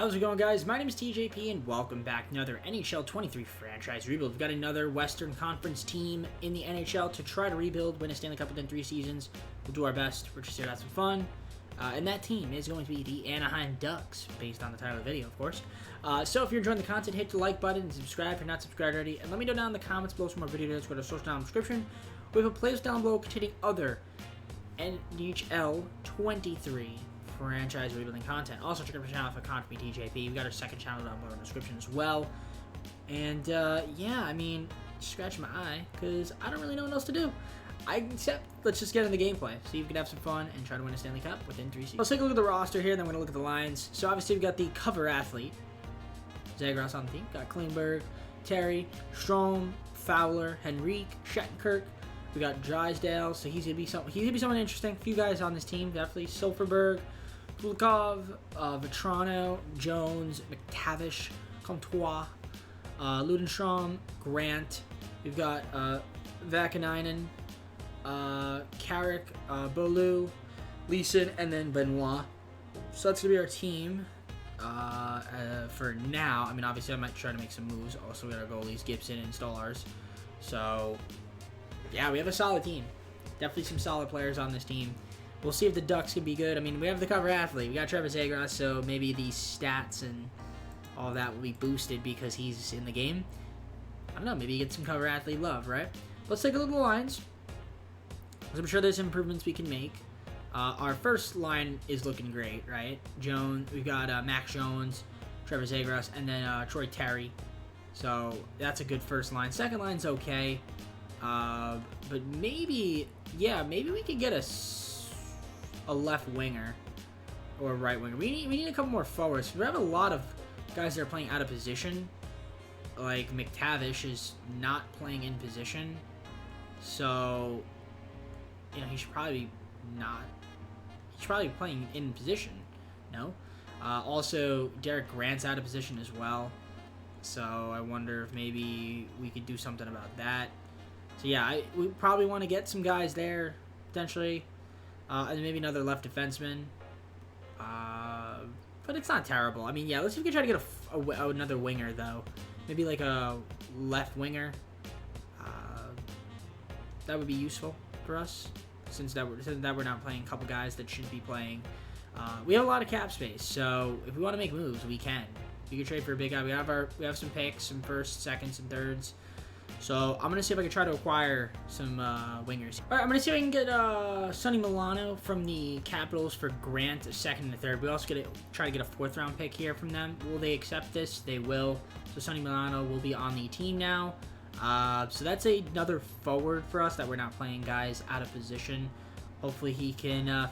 How's it going, guys? My name is TJP and welcome back to another NHL 23 franchise rebuild. We've got another Western Conference team in the NHL to try to rebuild, win a Stanley Cup within 3 seasons. We'll do our best. We're just here to have some fun. And that team is going to be the Anaheim Ducks, based on the title of the video, of course. So if you're enjoying the content, hit the like button and subscribe if you're not subscribed already. And let me know down in the comments below some more videos. Go to the source down in the description. We have a playlist down below containing other NHL 23 franchise rebuilding content. Also check out our channel for content from TJP. We've got our second channel down below in the description as well. And yeah, I mean, scratch my eye because I don't really know what else to do. Except let's just get in the gameplay. See if we can have some fun and try to win a Stanley Cup within 3 seasons. Let's take a look at the roster here, then we're gonna look at the lines. So obviously we've got the cover athlete, Zagros on the team. Got Klingberg, Terry, Strome, Fowler, Henrique, Shattenkirk. We got Drysdale, so he's gonna be someone interesting. A few guys on this team, definitely. Silverberg, Kulikov, Vetrano, Jones, McTavish, Comtois, Ludenstrom, Grant. We've got Vakanainen, Carrick, Bolu, Leeson, and then Benoit. So that's gonna be our team for now. I mean, obviously I might try to make some moves. Also, we got our goalies, Gibson and Stolarz. So yeah, we have a solid team. Definitely some solid players on this team. We'll see if the Ducks can be good. I mean, we have the cover athlete. We got Trevor Zagros, so maybe the stats and all of that will be boosted because he's in the game. I don't know. Maybe you get some cover athlete love, right? Let's take a look at the lines. I'm sure there's improvements we can make. Our first line is looking great, right? We've got Max Jones, Trevor Zagros, and then Troy Terry. So that's a good first line. Second line's okay. But maybe we could get a left winger or a right winger. We need a couple more forwards. We have a lot of guys that are playing out of position. Like McTavish is not playing in position, so you know he should probably not. He's probably playing in position. No. Also, Derek Grant's out of position as well. So I wonder if maybe we could do something about that. So yeah, we probably want to get some guys there potentially. And maybe another left defenseman. But it's not terrible. I mean, yeah, let's see if we can try to get another winger, though. Maybe like a left winger. That would be useful for us, since we're not playing a couple guys that should be playing. We have a lot of cap space, so if we want to make moves, we can. We can trade for a big guy. We have some picks, some firsts, seconds, and thirds. So I'm gonna see if I can try to acquire some wingers. All right, I'm gonna see if I can get Sonny Milano from the Capitals for Grant, a second and a third. We also gonna try to get a 4th round pick here from them. Will they accept this? They will. So Sonny Milano will be on the team now. So that's another forward for us that we're not playing guys out of position. Hopefully he can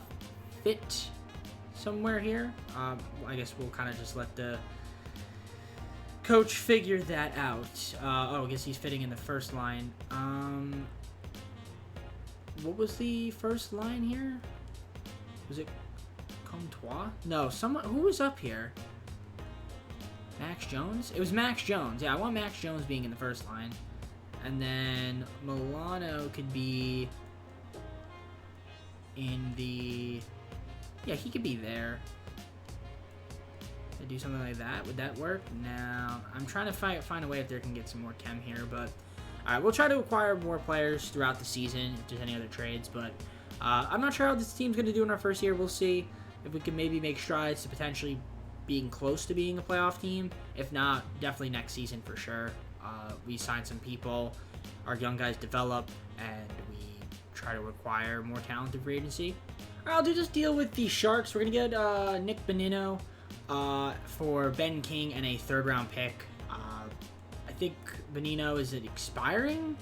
fit somewhere here. I guess we'll kind of just let the coach figure that out. I guess he's fitting in the first line. What was the first line here? Was it Comtois? No, who was up here? Max Jones? It was Max Jones. Yeah, I want Max Jones being in the first line. And then Milano could be in the... Yeah, he could be there. Do something like that. Would that work? Now, I'm trying to find a way if there can get some more chem here, but alright, we'll try to acquire more players throughout the season if there's any other trades, but I'm not sure how this team's going to do in our first year. We'll see if we can maybe make strides to potentially being close to being a playoff team. If not, definitely next season for sure. We sign some people, our young guys develop, and we try to acquire more talent through free agency. Alright, I'll just deal with the Sharks. We're going to get Nick Bonino for Ben King and a 3rd round pick. I think Bonino, is it expiring?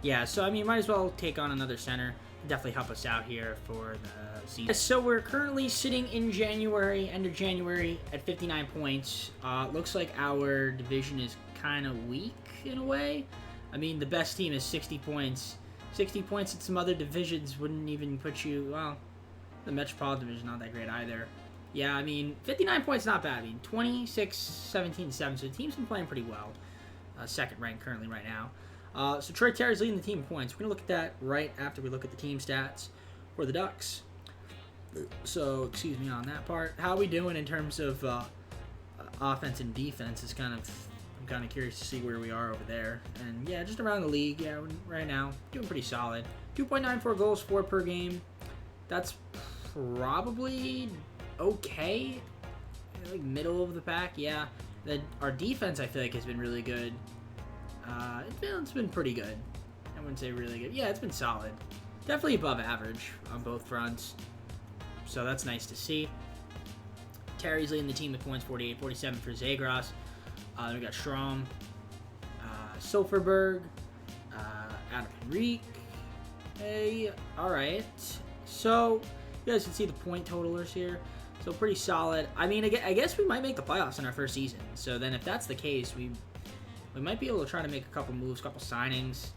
Yeah, so I mean, might as well take on another center. Definitely help us out here for the season. So we're currently sitting in January, end of January, at 59 points. Looks like our division is kind of weak in a way. I mean, the best team is 60 points. 60 points in some other divisions wouldn't even put you, well, the Metropolitan Division not that great either. Yeah, I mean, 59 points not bad. I mean, 26, 17, 7. So the team's been playing pretty well. Second rank currently right now. So Troy Terry's leading the team in points. We're going to look at that right after we look at the team stats for the Ducks. So, excuse me on that part. How are we doing in terms of offense and defense is I'm kind of curious to see where we are over there. And yeah, just around the league, yeah, right now, doing pretty solid. 2.94 goals for per game. That's probably okay. Like middle of the pack, yeah. Our defense, I feel like, has been really good. It's been pretty good. I wouldn't say really good. Yeah, it's been solid. Definitely above average on both fronts. So that's nice to see. Terry's leading the team with points, 48-47 for Zagros. Then we got Strom, Silverberg, Adam Henrique. Hey, alright. So, you guys can see the point totalers here. So, pretty solid. I mean, I guess we might make the playoffs in our first season. So, then if that's the case, we might be able to try to make a couple moves, couple signings.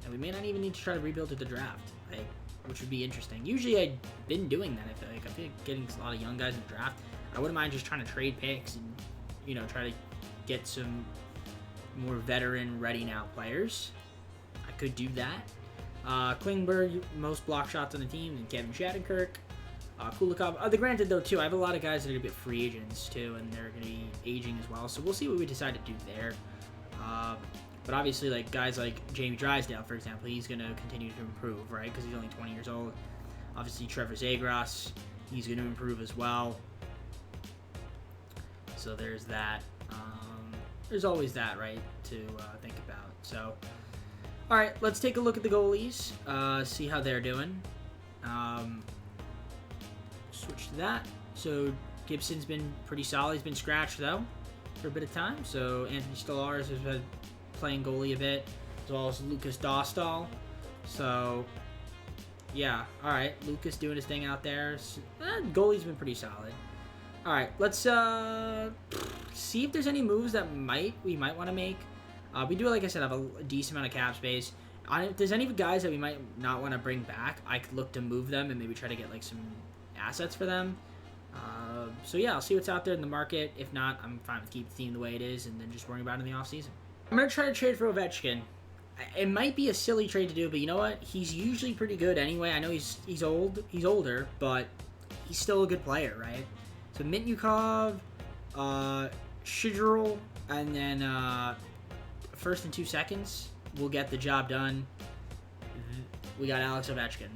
And we may not even need to try to rebuild at the draft, which would be interesting. Usually, I've been doing that, I feel like getting a lot of young guys in the draft. I wouldn't mind just trying to trade picks and, try to get some more veteran, ready-now players. I could do that. Klingberg, most block shots on the team, and Kevin Shattenkirk. Kulikov. Granted, though, too, I have a lot of guys that are going to be free agents, too, and they're going to be aging as well. So we'll see what we decide to do there. But obviously, like guys like Jamie Drysdale, for example, he's going to continue to improve, right? Because he's only 20 years old. Obviously, Trevor Zagros, he's going to improve as well. So there's that. There's always that, right, to think about. So, all right, let's take a look at the goalies, see how they're doing. Switch to that. So Gibson's been pretty solid. He's been scratched, though, for a bit of time. So Anthony Stolarz has been playing goalie a bit, as well as Lucas Dostal. So, yeah, all right, Lucas doing his thing out there. Goalie's been pretty solid. All right, let's see if there's any moves that we might want to make. We do, like I said, have a decent amount of cap space. If there's any guys that we might not want to bring back, I could look to move them and maybe try to get like some assets for them. So yeah, I'll see what's out there in the market. If not, I'm fine with keeping the team the way it is and then just worrying about it in the offseason. I'm gonna try to trade for Ovechkin. It might be a silly trade to do, but you know what? He's usually pretty good anyway. I know he's older, but he's still a good player, right? So Mitnyukov, Shidrel, and then first and 2 seconds will get the job done. We got Alex Ovechkin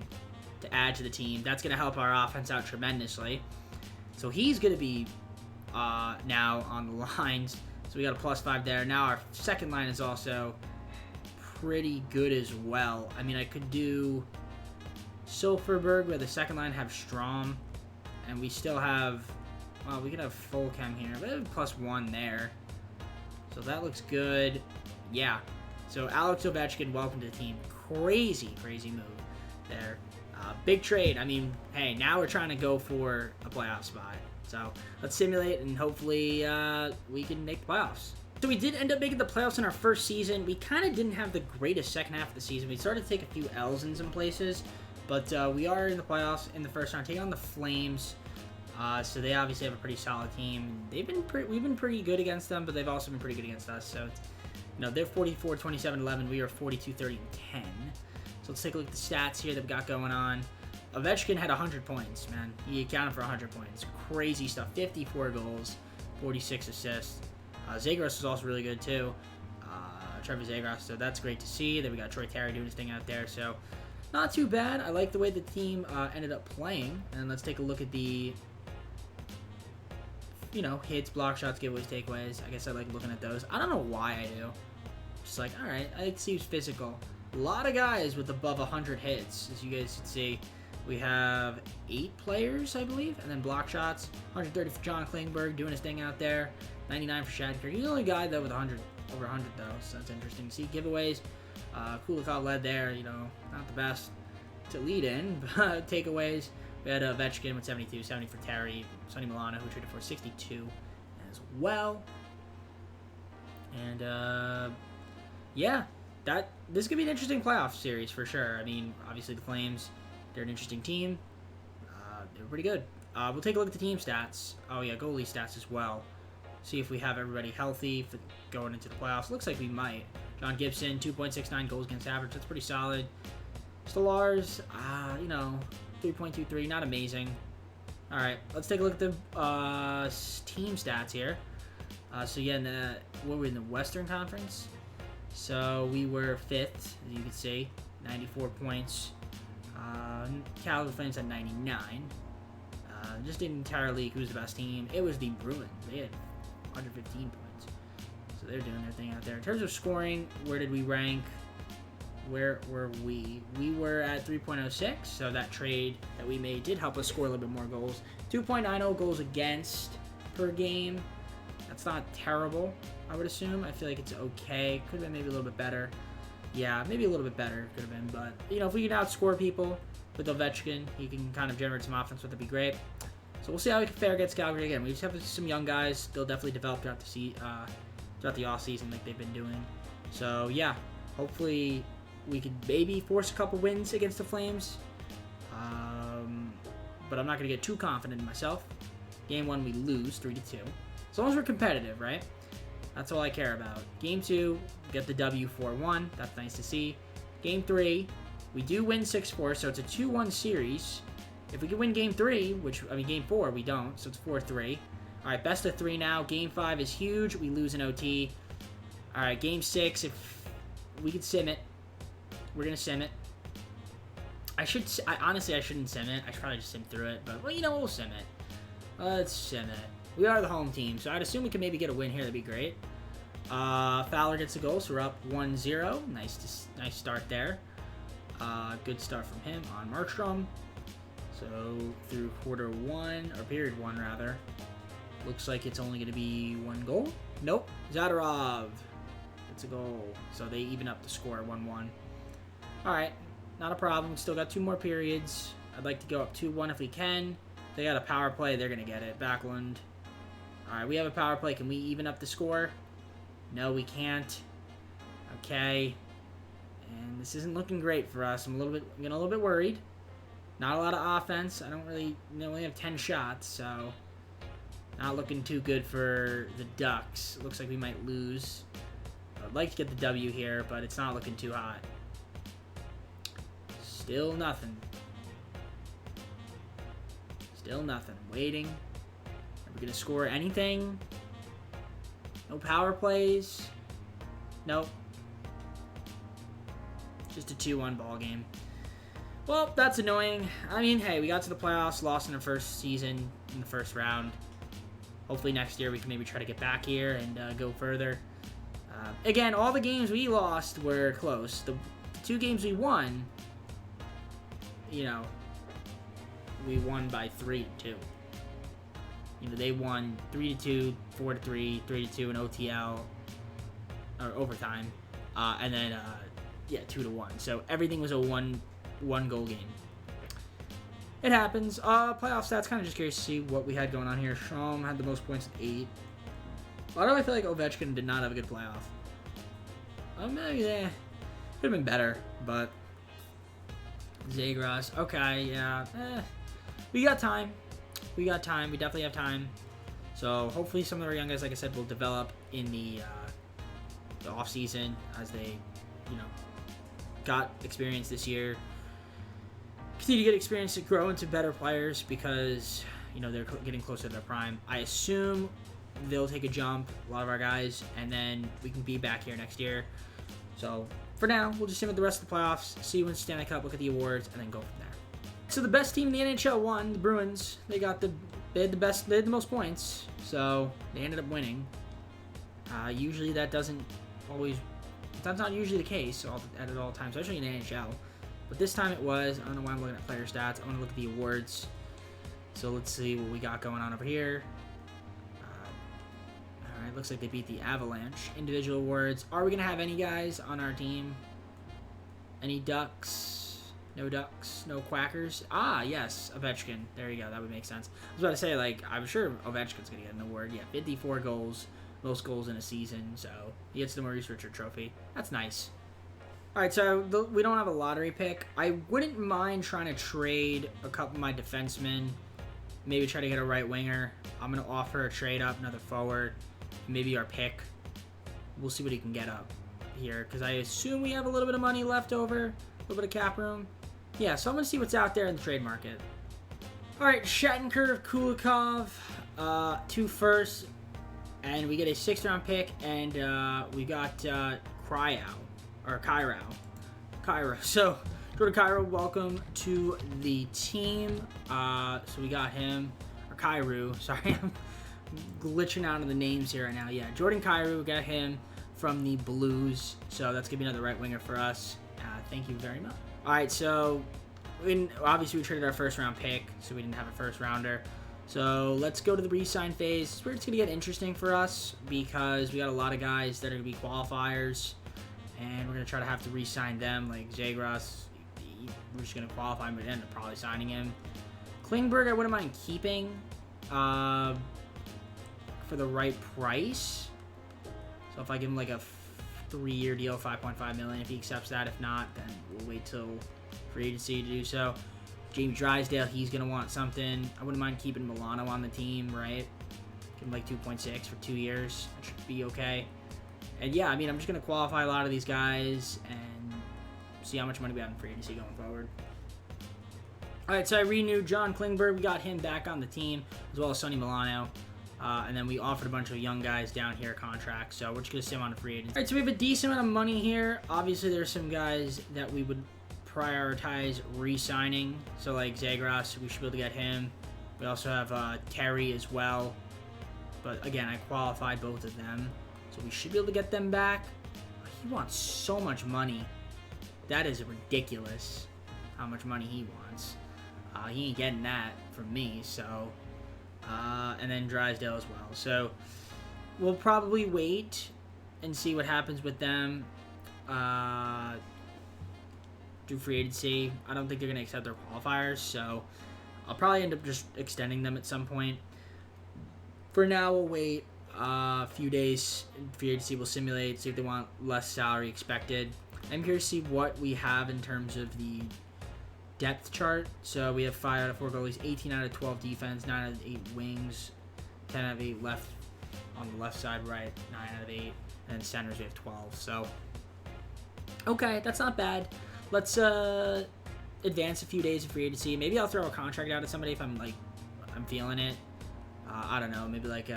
to add to the team. That's going to help our offense out tremendously. So he's going to be now on the lines. So we got a +5 there. Now our second line is also pretty good as well. I mean, I could do Silverberg, where the second line have Strom, and we still have... Well, we could have full chem here, but +1 there. So that looks good. Yeah. So Alex Ovechkin, welcome to the team. Crazy move there. Big trade. I mean, hey, now we're trying to go for a playoff spot. So let's simulate, and hopefully we can make the playoffs. So we did end up making the playoffs in our first season. We kind of didn't have the greatest second half of the season. We started to take a few L's in some places, but we are in the playoffs in the first round, taking on the Flames. So they obviously have a pretty solid team. We've been pretty good against them, but they've also been pretty good against us. So, they're 44, 27, 11. We are 42, 30, and 10. So let's take a look at the stats here that we got going on. Ovechkin had 100 points, man. He accounted for 100 points. Crazy stuff. 54 goals, 46 assists. Zagros was also really good, too. Trevor Zagros, so that's great to see. Then we got Troy Terry doing his thing out there. So not too bad. I like the way the team ended up playing. And let's take a look at the... hits, block shots, giveaways, takeaways. I guess I like looking at those. I don't know why I do. Just like, all right, I like to see who's physical. A lot of guys with above 100 hits, as you guys can see. We have 8 players, I believe, and then block shots. 130 for John Klingberg, doing his thing out there. 99 for Shattenkirk. He's the only guy, though, with over 100, though, so that's interesting to see. Giveaways. Kulikov led there, not the best to lead in, but takeaways. We had Ovechkin with 72, 70 for Terry, Sonny Milano, who traded for 62 as well. And, yeah, this could be an interesting playoff series for sure. I mean, obviously the Flames, they're an interesting team. They're pretty good. We'll take a look at the team stats. Oh, yeah, goalie stats as well. See if we have everybody healthy for going into the playoffs. Looks like we might. John Gibson, 2.69 goals against average. That's pretty solid. Stolarz, 3.23, not amazing. All right, let's take a look at the team stats here. So yeah, what were we in the Western Conference? So we were 5th, as you can see, 94 points. Calgary Flames had 99. Just the entire league, who's the best team? It was the Bruins. They had 115 points. So they're doing their thing out there. In terms of scoring, where did we rank? Where were we? We were at 3.06, so that trade that we made did help us score a little bit more goals. 2.90 goals against per game. That's not terrible, I would assume. I feel like it's okay. Could have been maybe a little bit better. Yeah, maybe a little bit better could have been. But, if we can outscore people with Ovechkin, he can kind of generate some offense, that'd be great. So we'll see how we can fare against Calgary again. We just have some young guys. They'll definitely develop throughout the offseason like they've been doing. So, yeah, hopefully we could maybe force a couple wins against the Flames. But I'm not going to get too confident in myself. Game 1, we lose 3-2. As long as we're competitive, right? That's all I care about. Game 2, get the W 4-1. That's nice to see. Game 3, we do win 6-4, so it's a 2-1 series. If we can win Game 3, Game 4, we don't, so it's 4-3. All right, best of 3 now. Game 5 is huge. We lose in OT. All right, Game 6, if we could sim it, we're going to sim it. Honestly, I shouldn't sim it. I should probably just sim through it, but, we'll sim it. Let's sim it. We are the home team, so I'd assume we can maybe get a win here. That'd be great. Fowler gets a goal, so we're up 1-0. Nice start there. Good start from him on Markstrom. So through period 1 rather. Looks like it's only going to be 1 goal. Nope. Zadorov gets a goal. So they even up the score at 1-1. All right, not a problem. Still got 2 more periods. I'd like to go up 2-1 if we can. If they got a power play, they're going to get it. Backlund. All right, we have a power play. Can we even up the score? No, we can't. Okay. And this isn't looking great for us. I'm getting a little bit worried. Not a lot of offense. We only have 10 shots, so not looking too good for the Ducks. It looks like we might lose. I'd like to get the W here, but it's not looking too hot. Still nothing. Still nothing. Waiting. Are we going to score anything? No power plays. Nope. Just a 2-1 ball game. Well, that's annoying. Hey, we got to the playoffs, lost in the first season, in the first round. Hopefully next year we can maybe try to get back here and go further. Again, all the games we lost were close. The 2 games we won, we won by 3-2. They won 3-2, 4-3, 3-2 in OTL, or overtime, and then 2-1. So everything was a one goal game. It happens. Playoff stats, kind of just curious to see what we had going on here. Strom had the most points at 8. Why do I feel like Ovechkin did not have a good playoff? Maybe could have been better, but Zagras, okay, yeah. We got time. We definitely have time. So hopefully some of our young guys, like I said, will develop in the off season as they, got experience this year. Continue to get experience to grow into better players because they're getting closer to their prime. I assume they'll take a jump, a lot of our guys, and then we can be back here next year. So for now, we'll just sim with the rest of the playoffs, see when Stanley Cup, look at the awards, and then go from there. So the best team in the NHL won, the Bruins. They had the most points, so they ended up winning. Usually that's not usually the case at all times, especially in the NHL. But this time it was. I don't know why I'm looking at player stats. I want to look at the awards. So let's see what we got going on over here. Alright, looks like they beat the Avalanche. Individual awards. Are we going to have any guys on our team? Any Ducks? No Ducks? No Quackers? Ah, yes. Ovechkin. There you go. That would make sense. I was about to say, I'm sure Ovechkin's going to get an award. Yeah, 54 goals. Most goals in a season. So he gets the Maurice Richard Trophy. That's nice. Alright, so we don't have a lottery pick. I wouldn't mind trying to trade a couple of my defensemen. Maybe try to get a right winger. I'm going to offer a trade up, another forward. Maybe our pick. We'll see what he can get up here. Because I assume we have a little bit of money left over. A little bit of cap room. Yeah, so I'm going to see what's out there in the trade market. Alright, Shattenkirk, Kulikov. 2 firsts. And we get a 6th round pick, and we got Cairo. So, Jordan Cairo, welcome to the team. So we got him, or Cairo, sorry, I'm glitching out of the names here right now. Yeah, Jordan Cairo, we got him from the Blues. So that's going to be another right winger for us. Thank you very much. All right, so obviously we traded our 1st round pick, so we didn't have a 1st rounder. So let's go to the re-sign phase. It's where it's going to get interesting for us because we got a lot of guys that are going to be qualifiers, and we're going to try to have to re-sign them. Like Zagras, we're just going to qualify him, but end up probably signing him. Klingberg, I wouldn't mind keeping for the right price. So if I give him like a 3-year deal, $5.5 million, if he accepts that. If not, then we'll wait till free agency to do so. Jamie Drysdale, he's going to want something. I wouldn't mind keeping Milano on the team, right? Give him like 2.6 for 2 years. That should be okay. And yeah, I mean, I'm just going to qualify a lot of these guys and see how much money we have in free agency going forward. All right, so I renewed John Klingberg. We got him back on the team, as well as Sonny Milano. And then we offered a bunch of young guys down here contracts, so we're just going to sit him on a free agency. All right, so we have a decent amount of money here. Obviously, there's some guys that we would prioritize re-signing. So, like Zagras, we should be able to get him. We also have Terry as well. But, again, I qualified both of them. So, we should be able to get them back. He wants so much money. That is ridiculous how much money he wants. He ain't getting that from me, so... and then Drysdale as well. So we'll probably wait and see what happens with them through free agency. I don't think they're going to accept their qualifiers, so I'll probably end up just extending them at some point. For now, we'll wait a few days. Free agency will simulate, see if they want less salary expected. I'm curious to see what we have in terms of the depth chart. So we have 5 out of 4 goalies, 18 out of 12 defense, 9 out of 8 wings, 10 out of 8 left on the left side, right, 9 out of 8, and then centers we have 12. So okay, that's not bad. Let's advance a few days of free agency. Maybe I'll throw a contract out at somebody if I'm feeling it. I don't know, maybe like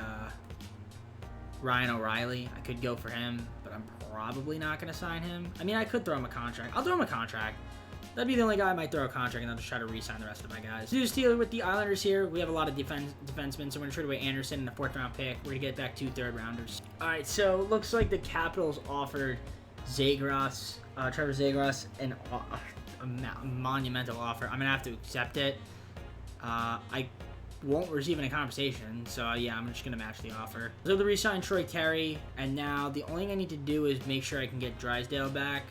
Ryan O'Reilly. I could go for him, but I'm probably not going to sign him. I mean, I could throw him a contract. I'll throw him a contract. That'd be the only guy I might throw a contract, and I'll just try to re-sign the rest of my guys. To deal with the Islanders here, we have a lot of defensemen, so we're going to trade away Anderson in the 4th round pick. We're going to get back 2 third-rounders. All right, so looks like the Capitals offered Zagras, Trevor Zagras, a monumental offer. I'm going to have to accept it. I won't receive any compensation, so yeah, I'm just going to match the offer. So the re-sign Troy Terry, and now the only thing I need to do is make sure I can get Drysdale back.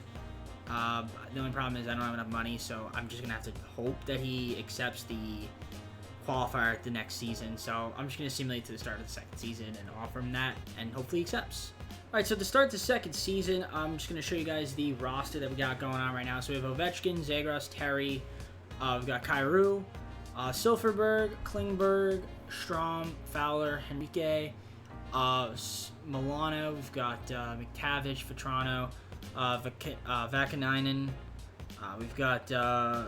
The only problem is I don't have enough money, so I'm just going to have to hope that he accepts the qualifier the next season. So I'm just going to simulate to the start of the 2nd season and offer him that, and hopefully he accepts. All right, so to start the 2nd season, I'm just going to show you guys the roster that we got going on right now. So we have Ovechkin, Zagras, Terry, we've got Kyrou, Silfverberg, Klingberg, Strom, Fowler, Henrique, Milano, we've got McTavish, Vetrano, Vakanainen, we've got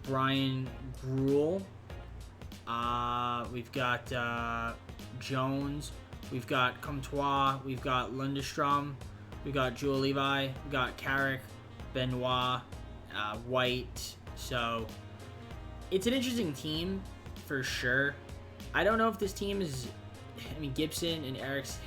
Brian Gruel, we've got Jones, we've got Comtois, we've got Lundestrom, we've got Jewel Levi, we've got Carrick, Benoit, White. So it's an interesting team for sure. I don't know if this team is, I mean, Gibson and Erickson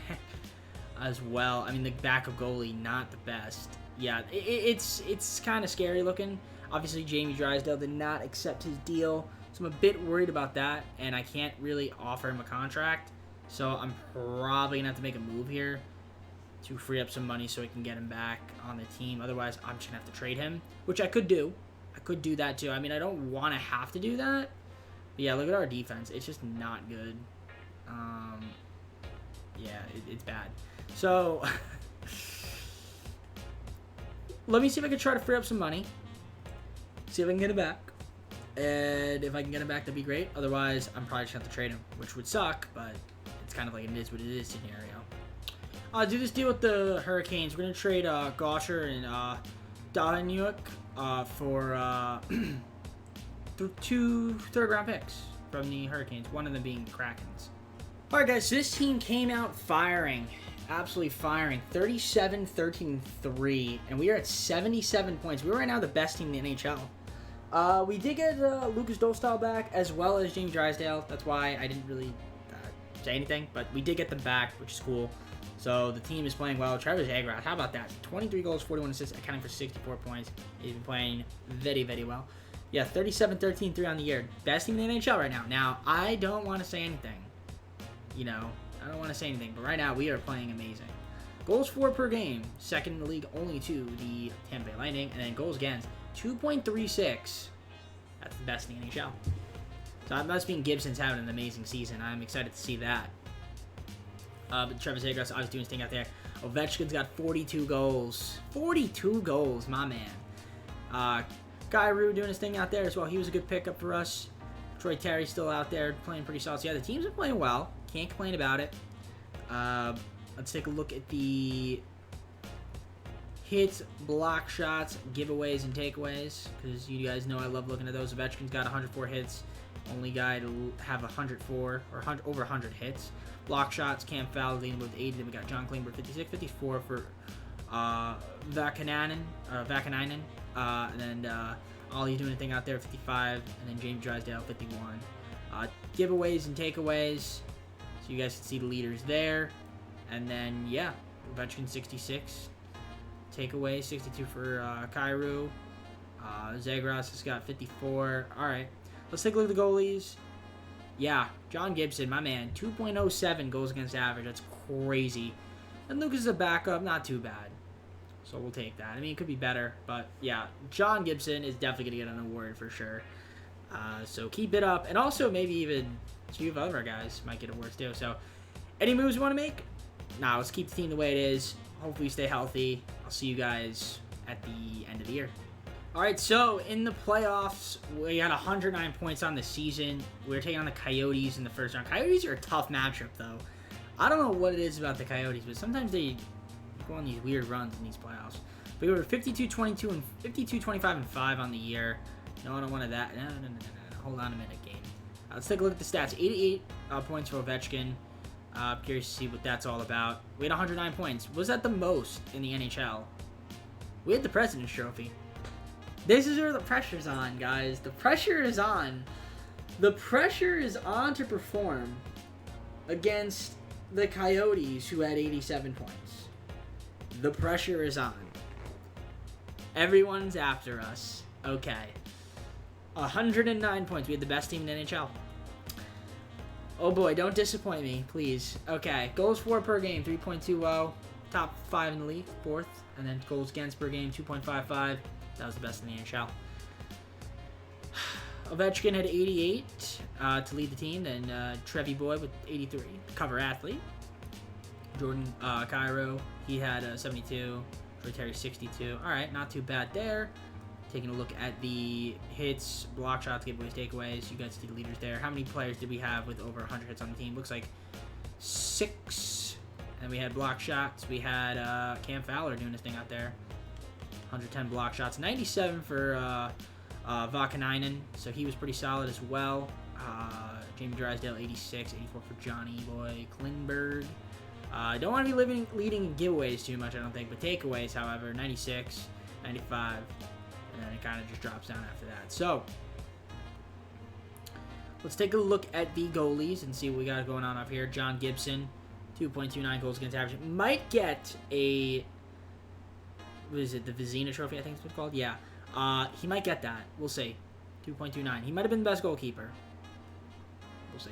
as well. I mean, the backup goalie, not the best. Yeah, it's kind of scary looking. Obviously, Jamie Drysdale did not accept his deal, so I'm a bit worried about that, and I can't really offer him a contract. So I'm probably going to have to make a move here to free up some money so I can get him back on the team. Otherwise, I'm just going to have to trade him, which I could do. I could do that too. I mean, I don't want to have to do that. But yeah, look at our defense. It's just not good. Yeah, it's bad. So let me see if I can try to free up some money. See if I can get it back. And if I can get him back, that'd be great. Otherwise, I'm probably just going to have to trade him, which would suck, but it's kind of like it is what it is scenario. I'll do this deal with the Hurricanes. We're going to trade Gosher and Dahanuk for 2 third-round picks from the Hurricanes, one of them being the Krakens. All right, guys, so this team came out firing. Absolutely firing. 37, 13, 3. And we are at 77 points. We're right now the best team in the NHL. We did get Lucas Dostal back as well as Jamie Drysdale. That's why I didn't really say anything. But we did get them back, which is cool. So the team is playing well. Travis Zagrath, how about that? 23 goals, 41 assists, accounting for 64 points. He's been playing very, very well. Yeah, 37, 13, 3 on the year. Best team in the NHL right now. Now, I don't want to say anything. You know, I don't want to say anything, but right now we are playing amazing. Goals for per game, second in the league only to the Tampa Bay Lightning, and then goals against 2.36. That's the best in the NHL. So that must mean Gibson's having an amazing season. I'm excited to see that. But Travis Zagrath's always doing his thing out there. Ovechkin's got 42 goals. 42 goals, my man. Kyrou doing his thing out there as well. He was a good pickup for us. Troy Terry's still out there playing pretty solid. So yeah, the teams are playing well. Can't complain about it. Let's take a look at the hits, block shots, giveaways, and takeaways. Because you guys know I love looking at those. Ovechkin's got 104 hits. Only guy to have 104 or over 100 hits. Block shots, Cam Fowler leading with 80. Then we got John Klingberg 56, 54 for Vakanainen. And then Ollie doing a thing out there 55. And then James Drysdale 51. Giveaways and takeaways. So you guys can see the leaders there. And then, yeah, Ovechkin 66. Takeaway 62 for Kyrou. Zagrath has got 54. All right. Let's take a look at the goalies. Yeah, John Gibson, my man, 2.07 goals against average. That's crazy. And Lucas is a backup, not too bad. So we'll take that. I mean, it could be better, but yeah, John Gibson is definitely going to get an award for sure. So keep it up. And also maybe even a few of other guys might get awards too. So any moves you want to make? Nah, let's keep the team the way it is. Hopefully stay healthy. I'll see you guys at the end of the year. All right, so in the playoffs, we had 109 points on the season. We were taking on the Coyotes in the first round. Coyotes are a tough matchup, though. I don't know what it is about the Coyotes, but sometimes they go on these weird runs in these playoffs. We were 52-22 and 52-25 and 5 on the year. No, I don't want that. No. Hold on a minute, game. Let's take a look at the stats. 88 points for Ovechkin. I'm curious to see what that's all about. We had 109 points. Was that the most in the NHL? We had the President's Trophy. This is where the pressure's on, guys. The pressure is on. The pressure is on to perform against the Coyotes, who had 87 points. The pressure is on. Everyone's after us. Okay. 109 points. We had the best team in the NHL. Oh boy, don't disappoint me, please. Okay, goals for per game, 3.20. Top 5 in the league, 4th. And then goals against per game, 2.55. That was the best in the NHL. Ovechkin had 88 to lead the team. Then Trevi Boy with 83, cover athlete. Jordan Kyrou, he had 72. Troy Terry 62. All right, not too bad there. Taking a look at the hits, block shots, giveaways, takeaways. You guys see the leaders there. How many players did we have with over 100 hits on the team? Looks like 6. And we had block shots. We had Cam Fowler doing his thing out there. 110 block shots. 97 for Vakanainen. So he was pretty solid as well. Jamie Drysdale 86. 84 for Johnny Boy Klingberg. Don't want to be leading in giveaways too much, I don't think. But takeaways, however, 96, 95. And then it kind of just drops down after that. So, let's take a look at the goalies and see what we got going on up here. John Gibson, 2.29 goals against average. Might get a, what is it, the Vezina Trophy, I think it's what it's called? Yeah. He might get that. We'll see. 2.29. He might have been the best goalkeeper. We'll see.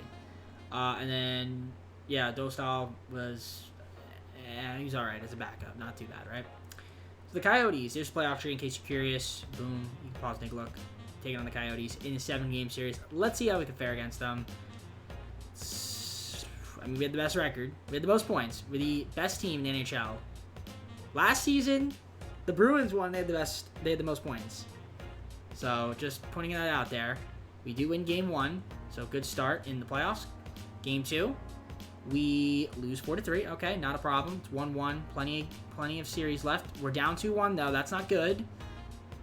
And then, yeah, Dostal was, he was all right as a backup. Not too bad, right? So the Coyotes, there's playoff tree in case you're curious. Boom. You can pause and take a look. Taking on the Coyotes in a 7-game series. Let's see how we can fare against them. I mean, we had the best record. We had the most points. We're the best team in the NHL. Last season, the Bruins won. They had the most points. So just putting that out there. We do win Game 1. So good start in the playoffs. Game 2. We lose 4-3. Okay, not a problem. It's 1-1. Plenty of series left. We're down 2-1 though. That's not good.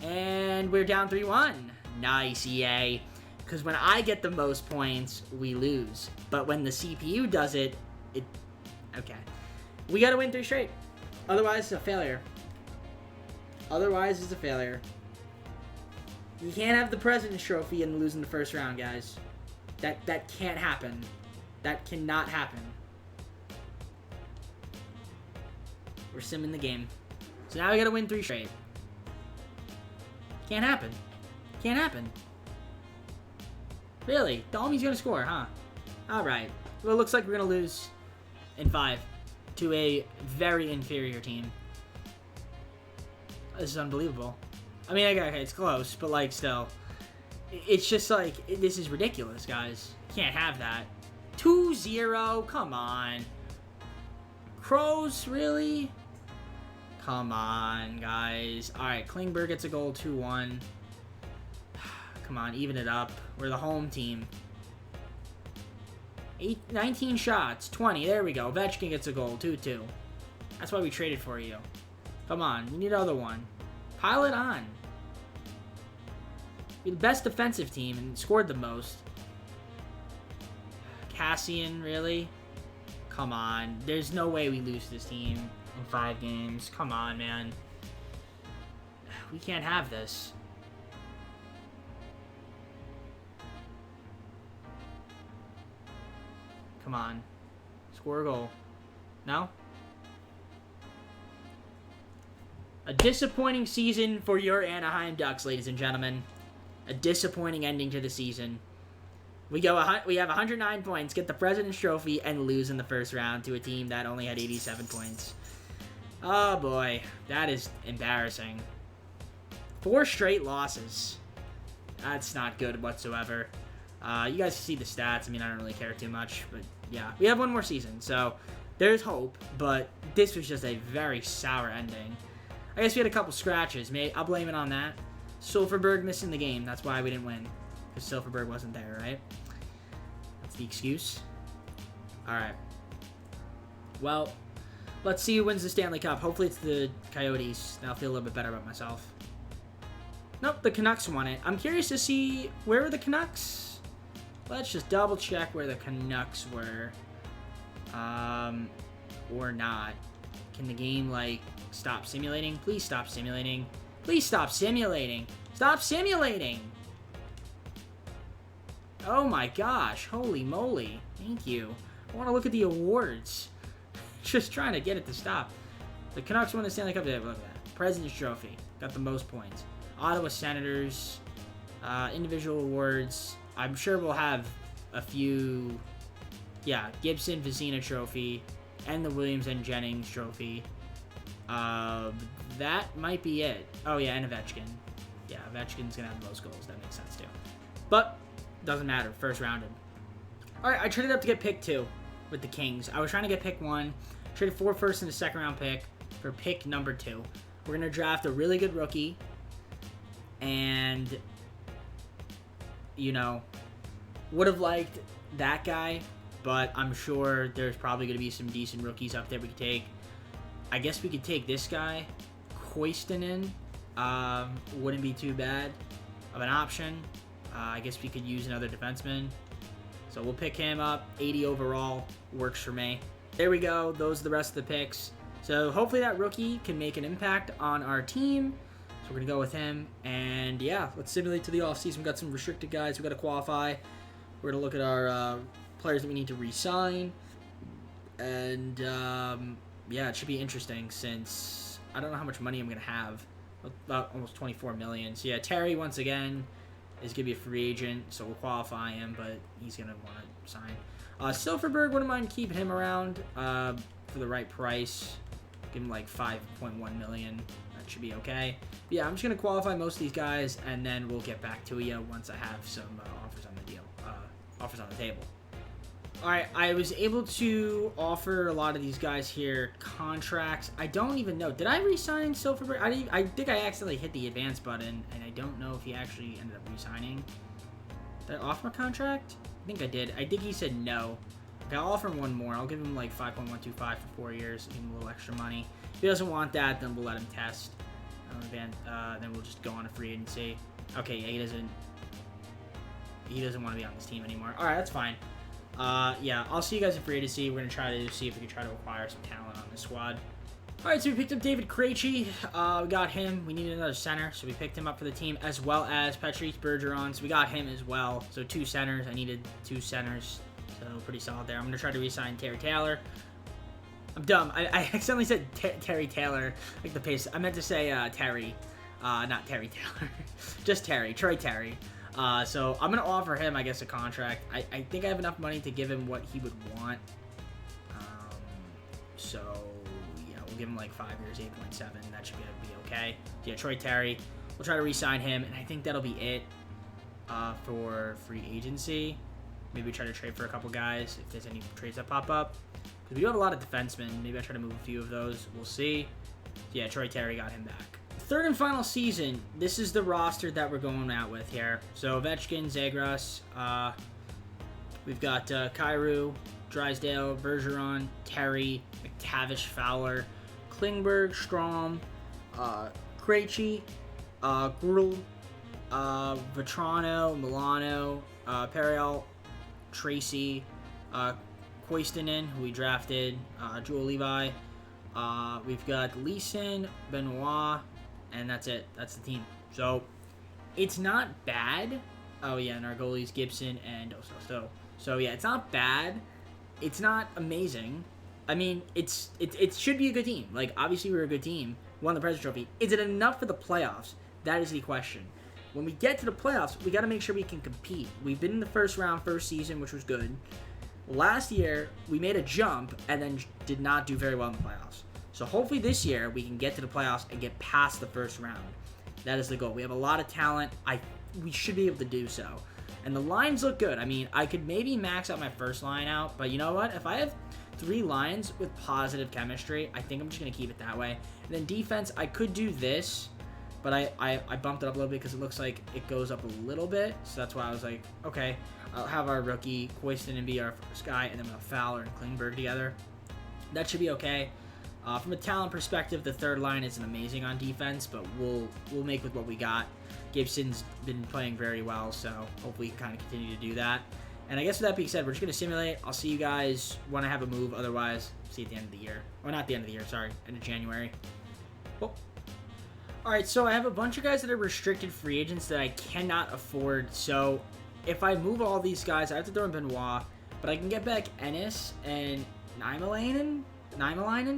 And we're down 3-1. Nice, EA. Because when I get the most points, we lose. But when the CPU does it, okay. We gotta win 3 straight. Otherwise, it's a failure. Otherwise, it's a failure. You can't have the President's Trophy and lose in the first round, guys. That can't happen. That cannot happen. We're simming the game. So now we gotta win 3 straight. Can't happen. Can't happen. Really? Dalmy's gonna score, huh? Alright. Well, it looks like we're gonna lose in 5 to a very inferior team. This is unbelievable. I mean, okay, it's close, but, like, still. It's just, like, this is ridiculous, guys. Can't have that. 2-0? Come on. Crows, really? Come on, guys. Alright, Klingberg gets a goal, 2-1. Come on, even it up. We're the home team. 19 shots, 20. There we go. Ovechkin gets a goal, 2-2. That's why we traded for you. Come on, we need another one. Pile it on. You're the best defensive team and scored the most. Cassian, really? Come on. There's no way we lose this team in 5 games. Come on, man. We can't have this. Come on. Score a goal. No? A disappointing season for your Anaheim Ducks, ladies and gentlemen. A disappointing ending to the season. We have 109 points, get the President's Trophy, and lose in the first round to a team that only had 87 points. Oh boy, that is embarrassing. 4 straight losses. That's not good whatsoever. You guys can see the stats. I mean, I don't really care too much, but yeah, we have 1 more season, so there's hope. But this was just a very sour ending. I guess we had a couple scratches. I'll blame it on that. Silverberg missing the game. That's why we didn't win. Because Silverberg wasn't there, right? That's the excuse. Alright. Well, let's see who wins the Stanley Cup. Hopefully it's the Coyotes. Then I'll feel a little bit better about myself. Nope, the Canucks won it. I'm curious to see, where were the Canucks? Let's just double check where the Canucks were. Or not. Can the game, like, stop simulating? Please stop simulating. Please stop simulating. Stop simulating! Oh my gosh. Holy moly. Thank you. I want to look at the awards. Just trying to get it to stop. The Canucks won the Stanley Cup. Look at that. President's Trophy. Got the most points. Ottawa Senators. Individual awards. I'm sure we'll have a few... Yeah, Gibson Vezina Trophy. And the Williams and Jennings Trophy. That might be it. Oh, yeah, and Ovechkin. Yeah, Ovechkin's going to have the most goals. That makes sense, too. But, doesn't matter. First rounded. Alright, I traded up to get pick 2 with the Kings. I was trying to get pick 1. Traded 4 first and a second round pick for pick number 2. We're going to draft a really good rookie. And, you know, would have liked that guy. But I'm sure there's probably going to be some decent rookies up there we could take. I guess we could take this guy, Koistinen. Wouldn't be too bad of an option. I guess we could use another defenseman. So we'll pick him up. 80 overall. Works for me. There we go. Those are the rest of the picks. So hopefully that rookie can make an impact on our team. So we're going to go with him. And yeah, let's simulate to the offseason. We've got some restricted guys. We've got to qualify. We're going to look at our players that we need to re-sign. And yeah, it should be interesting since I don't know how much money I'm going to have. About almost 24 million. So yeah, Terry once again is going to be a free agent, so we'll qualify him, but he's going to want to sign. Silverberg, wouldn't mind keeping him around for the right price. Give him like 5.1 million. That should be okay. But yeah, I'm just going to qualify most of these guys, and then we'll get back to you once I have some offers on the deal, offers on the table. Alright, I was able to offer a lot of these guys here contracts. I don't even know. Did I re-sign Silverberg? I think I accidentally hit the advance button, and I don't know if he actually ended up re-signing. Did I offer a contract? I think I did. I think he said no. Okay, I'll offer him one more. I'll give him like 5.125 for 4 years. Give him a little extra money. If he doesn't want that, then we'll let him test. Then we'll just go on a free agency. Okay, yeah, he doesn't... he doesn't want to be on this team anymore. All right, that's fine. Yeah, I'll see you guys in free agency. We're going to try to see if we can try to acquire some talent on this squad. All right, so we picked up David Krejci. We got him. We needed another center, so we picked him up for the team, as well as Patrice Bergeron. So we got him as well. So 2 centers. I needed 2 centers, so pretty solid there. I'm going to try to re-sign Terry Taylor. I'm dumb. I accidentally said Terry Taylor, like the pace. I meant to say Terry, not Terry Taylor. Just Terry. Troy Terry. So I'm going to offer him, I guess, a contract. I think I have enough money to give him what he would want. So... give him like 5 years, 8.7. That should be okay. So yeah, Troy Terry. We'll try to re-sign him, and I think that'll be it for free agency. Maybe try to trade for a couple guys if there's any trades that pop up. Because we do have a lot of defensemen. Maybe I try to move a few of those. We'll see. So yeah, Troy Terry got him back. Third and final season. This is the roster that we're going out with here. So Ovechkin, Zegras. We've got Kyrou, Drysdale, Bergeron, Terry, McTavish, Fowler, Klingberg, Strom, Krejci, Grul, Vetrano, Milano, Periel, Tracy, Koistinen, who we drafted, Joel Levi. We've got Leeson, Benoit, and that's it. That's the team. So it's not bad. Oh yeah, and our goalies Gibson and Oso. So yeah, it's not bad. It's not amazing. I mean, it should be a good team. Like, obviously, we're a good team. Won the President's Trophy. Is it enough for the playoffs? That is the question. When we get to the playoffs, we got to make sure we can compete. We've been in the first round, first season, which was good. Last year, we made a jump and then did not do very well in the playoffs. So hopefully this year, we can get to the playoffs and get past the first round. That is the goal. We have a lot of talent. We should be able to do so. And the lines look good. I mean, I could maybe max out my first line out, but you know what? If I have 3 lines with positive chemistry, I think I'm just going to keep it that way. And then defense, I could do this, but I bumped it up a little bit because it looks like it goes up a little bit. So that's why I was like, okay, I'll have our rookie Koistinen be our first guy, and then we'll have Fowler and Klingberg together. That should be okay. From a talent perspective, the third line isn't amazing on defense, but we'll make with what we got. Gibson's been playing very well, so hopefully we can kind of continue to do that. And I guess with that being said, we're just going to simulate. I'll see you guys when I have a move. Otherwise, see you at the end of the year. Or not the end of the year, sorry. End of January. Oh. Alright, so I have a bunch of guys that are restricted free agents that I cannot afford. So if I move all these guys, I have to throw in Benoit. But I can get back Ennis and Niemelainen.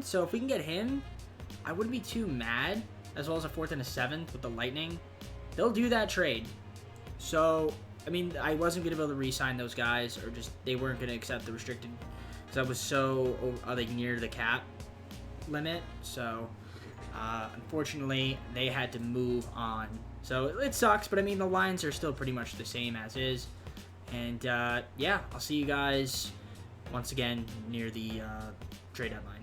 So if we can get him, I wouldn't be too mad. As well as a 4th and a 7th with the Lightning. They'll do that trade. So... I mean, I wasn't going to be able to re-sign those guys, or just they weren't going to accept the restricted, because I was so like near the cap limit. So, unfortunately, they had to move on. So it sucks, but I mean, the lines are still pretty much the same as is. And yeah, I'll see you guys once again near the trade deadline.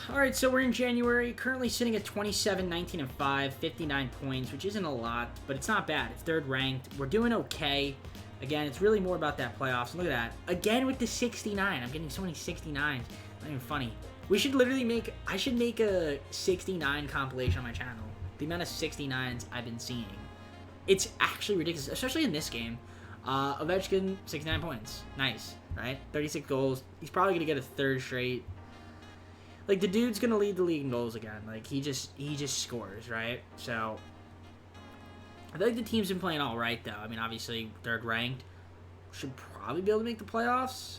Alright, so we're in January, currently sitting at 27, 19, and 5, 59 points, which isn't a lot, but it's not bad. It's 3rd ranked. We're doing okay. Again, it's really more about that playoffs. Look at that. Again with the 69. I'm getting so many 69s. Not even funny. We should literally I should make a 69 compilation on my channel. The amount of 69s I've been seeing. It's actually ridiculous, especially in this game. Ovechkin, 69 points. Nice, right? 36 goals. He's probably going to get a 3rd straight. Like, the dude's going to lead the league in goals again. Like, he just scores, right? So, I feel like the team's been playing all right, though. I mean, obviously, 3rd ranked. Should probably be able to make the playoffs.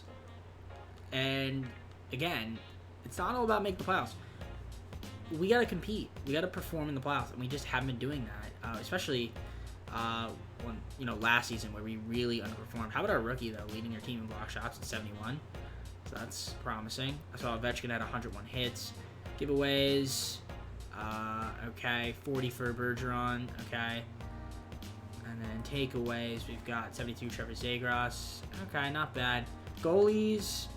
And, again, it's not all about making the playoffs. We got to compete. We got to perform in the playoffs. And we just haven't been doing that. Especially when, last season where we really underperformed. How about our rookie, though, leading your team in block shots at 71? So that's promising. I saw Ovechkin had 101 hits. Giveaways. Okay. 40 for Bergeron. Okay. And then takeaways. We've got 72 Trevor Zegras. Okay, not bad. Goalies.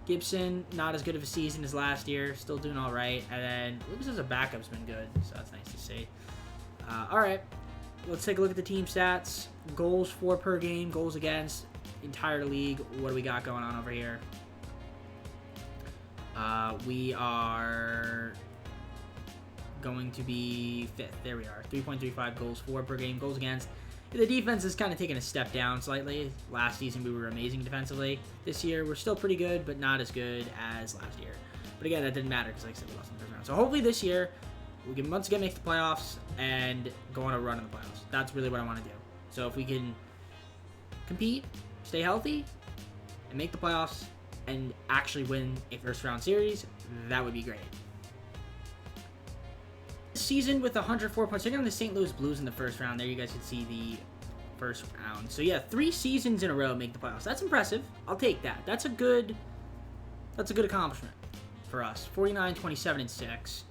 Gibson, not as good of a season as last year. Still doing all right. And then Lucas as a backup's been good. So that's nice to see. All right. Let's take a look at the team stats. Goals for per game. Goals against. Entire league. What do we got going on over here? We are going to be 5th. There we are. 3.35 goals for per game. Goals against. The defense is kind of taking a step down slightly. Last season, we were amazing defensively. This year, we're still pretty good, but not as good as last year. But again, that didn't matter because, like I said, we lost in the first round. So hopefully this year, we can once again make the playoffs and go on a run in the playoffs. That's really what I want to do. So if we can compete, stay healthy, and make the playoffs, and actually win a first-round series, that would be great. Season with 104 points. Taking on the St. Louis Blues in the first round. There you guys can see the first round. So yeah, 3 seasons in a row make the playoffs. That's impressive. I'll take that. That's a good accomplishment for us. 49, 27, and 6.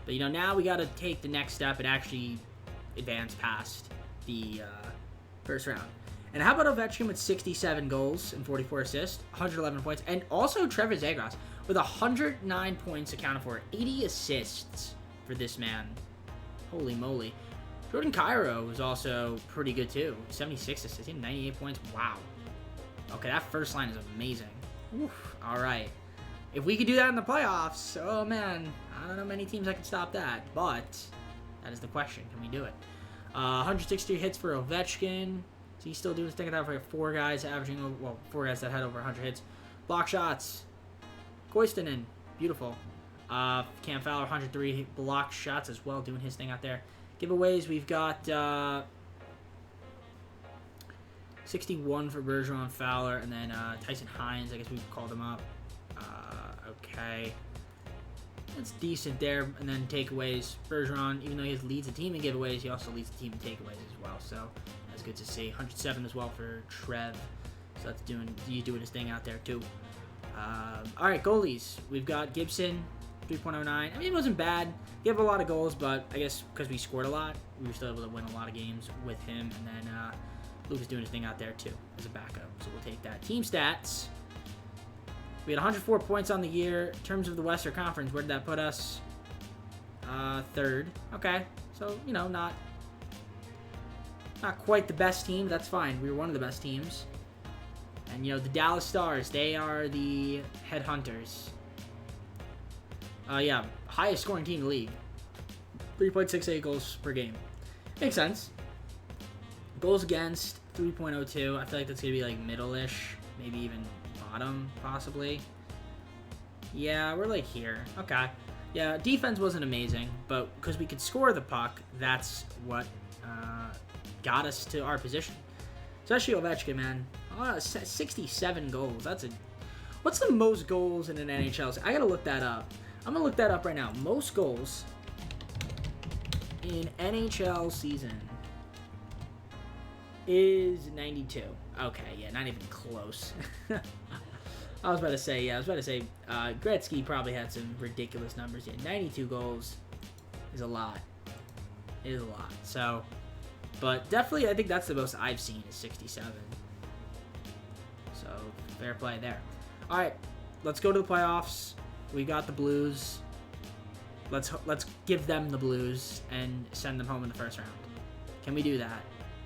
But you know, now we got to take the next step and actually advance past the first round. And how about Ovechkin with 67 goals and 44 assists, 111 points, and also Trevor Zegras with 109 points accounted for, 80 assists for this man. Holy moly. Jordan Kyrou was also pretty good too. 76 assists, he had 98 points. Wow. Okay, that first line is amazing. Oof. All right. If we could do that in the playoffs, oh man, I don't know many teams that can stop that, but that is the question. Can we do it? 163 hits for Ovechkin. So he's still doing his thing at that for 4 guys averaging, well, 4 guys that had over 100 hits. Block shots. Koistinen. Beautiful. Cam Fowler, 103 block shots as well, doing his thing out there. Giveaways, we've got 61 for Bergeron, Fowler, and then Tyson Hines. I guess we've called him up. Okay. That's decent there. And then takeaways. Bergeron, even though he leads the team in giveaways, he also leads the team in takeaways as well. So that's good to see. 107 as well for Trev. So that's he's doing his thing out there too. All right, goalies. We've got Gibson, 3.09. I mean, it wasn't bad. He had a lot of goals, but I guess because we scored a lot, we were still able to win a lot of games with him. And then Luke is doing his thing out there too as a backup. So we'll take that. Team stats. We had 104 points on the year. In terms of the Western Conference, where did that put us? 3rd. Okay. So, you know, not quite the best team. That's fine. We were one of the best teams. And, you know, the Dallas Stars, they are the headhunters. Yeah, highest scoring team in the league. 3.68 goals per game. Makes sense. Goals against, 3.02. I feel like that's going to be like middle-ish. Maybe even bottom, possibly. Yeah, we're like here. Okay. Yeah, defense wasn't amazing, but because we could score the puck, that's what got us to our position. Especially Ovechkin, man. 67 goals. What's the most goals in an NHL? I gotta look that up. I'm gonna look that up right now. Most goals in NHL season is 92. Okay, yeah, not even close. I was about to say, Gretzky probably had some ridiculous numbers. Yeah, 92 goals is a lot. It is a lot. So, but definitely, I think that's the most I've seen is 67. So, fair play there. All right, let's go to the playoffs. We got the Blues. Let's give them the Blues and send them home in the first round. Can we do that?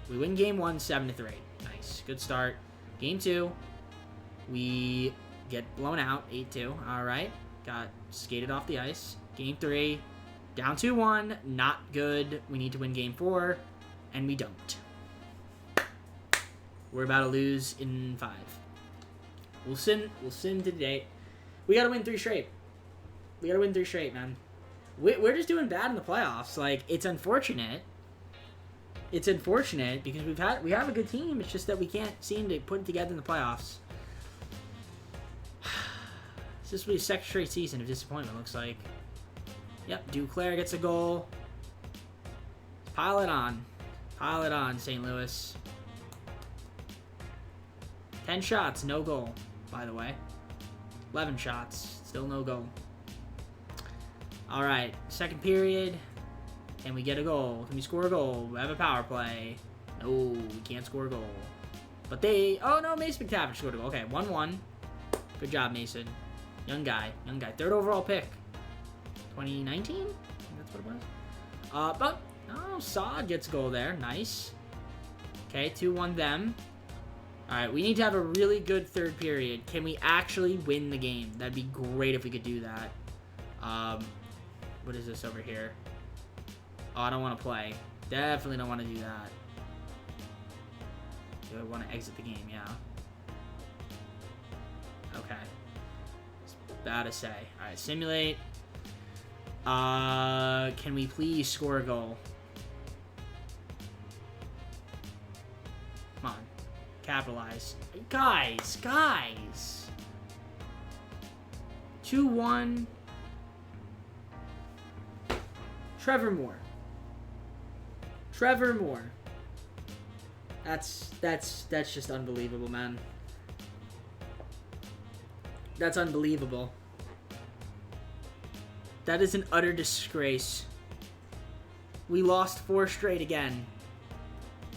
We win game 1, 7-3. Nice, good start. Game 2, we get blown out, 8-2. All right, got skated off the ice. Game 3, down 2-1, not good. We need to win game 4, and we don't. We're about to lose in 5. We'll sim today. We gotta win 3 straight. We gotta win 3 straight, man. We're just doing bad in the playoffs. Like, it's unfortunate. It's unfortunate because we have a good team. It's just that we can't seem to put it together in the playoffs. This will be a second straight season of disappointment, looks like. Yep, Duclair gets a goal. Pile it on. Pile it on, St. Louis. 10 shots, no goal, by the way. 11 shots, still no goal. All right, second period. Can we get a goal? Can we score a goal? We have a power play. No, we can't score a goal. But oh no, Mason McTavish scored a goal. Okay, 1-1. Good job, Mason. Young guy. 3rd overall pick. 2019? I think that's what it was. But, Saad gets a goal there. Nice. Okay, 2-1 them. All right, we need to have a really good third period. Can we actually win the game? That'd be great if we could do that. What is this over here? Oh, I don't want to play. Definitely don't want to do that. Do I want to exit the game? Yeah. Okay. It's bad to say. Alright, simulate. Can we please score a goal? Come on. Capitalize. Guys! 2-1. Trevor Moore. That's just unbelievable, man. That's unbelievable. That is an utter disgrace. We lost 4 straight again.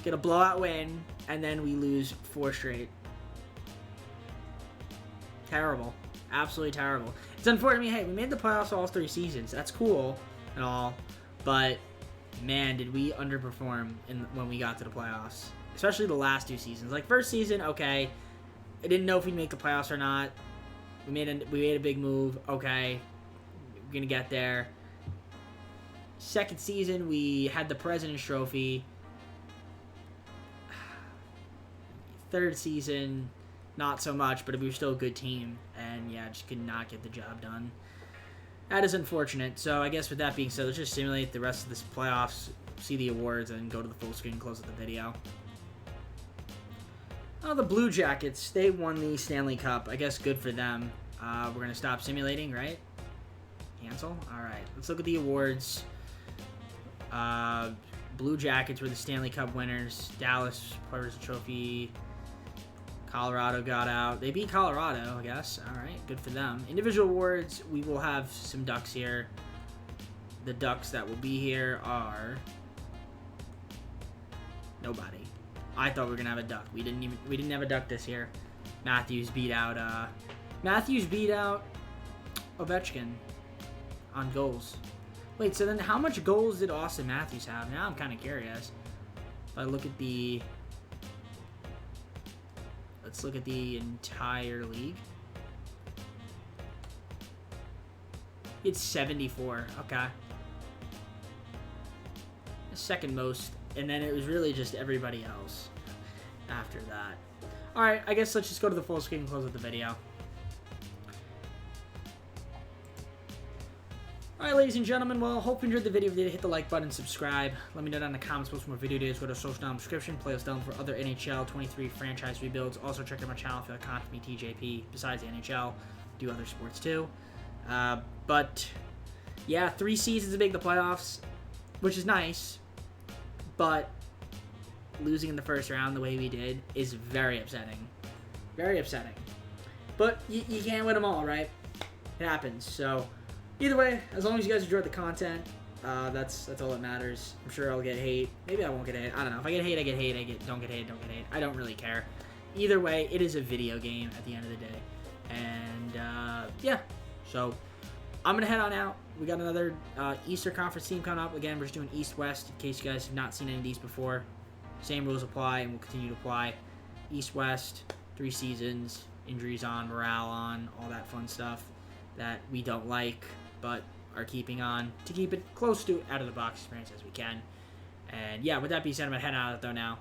Get a blowout win, and then we lose 4 straight. Terrible. Absolutely terrible. It's unfortunate. I mean, hey, we made the playoffs all 3 seasons. That's cool and all, but man, did we underperform when we got to the playoffs. Especially the last 2 seasons. Like, first season, okay. I didn't know if we'd make the playoffs or not. We made a big move. Okay. We're going to get there. Second season, we had the President's Trophy. Third season, not so much, but we were still a good team. And, yeah, just could not get the job done. That is unfortunate. So, I guess with that being said, let's just simulate the rest of this playoffs, see the awards, and go to the full screen and close out the video. Oh, the Blue Jackets, they won the Stanley Cup. I guess good for them. We're going to stop simulating, right? Cancel? Alright, let's look at the awards. Blue Jackets were the Stanley Cup winners. Dallas, President's Trophy. Colorado got out. They beat Colorado, I guess. Alright, good for them. Individual awards, we will have some Ducks here. The Ducks that will be here are... nobody. I thought we were going to have a Duck. We didn't have a Duck this year. Matthews beat out Ovechkin on goals. Wait, so then how much goals did Austin Matthews have? Now I'm kind of curious. If I look at the... let's look at the entire league. It's 74. Okay. The second most. And then it was really just everybody else after that. Alright, I guess let's just go to the full screen and close out the video. Alright, ladies and gentlemen, well, hope you enjoyed the video. If you did, hit the like button, subscribe. Let me know down in the comments what more video videos. Go to social down in the description. Play us down for other NHL 23 franchise rebuilds. Also, check out my channel if you like content from me, TJP. Besides the NHL, do other sports too. But, yeah, 3 seasons to make the playoffs, which is nice. But losing in the first round the way we did is very upsetting. Very upsetting. But you can't win them all, right? It happens. So, either way, as long as you guys enjoyed the content, that's all that matters. I'm sure I'll get hate. Maybe I won't get hate. I don't know. If I get hate, I get hate. Don't get hate, don't get hate. I don't really care. Either way, it is a video game at the end of the day. And, yeah. So, I'm going to head on out. We got another Easter Conference team coming up. Again, we're just doing East-West in case you guys have not seen any of these before. Same rules apply and will continue to apply. East-West, 3 seasons, injuries on, morale on, all that fun stuff that we don't like but are keeping on to keep it close to out-of-the-box experience as we can. And yeah, with that being said, I'm going to head out though now.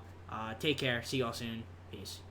Take care. See you all soon. Peace.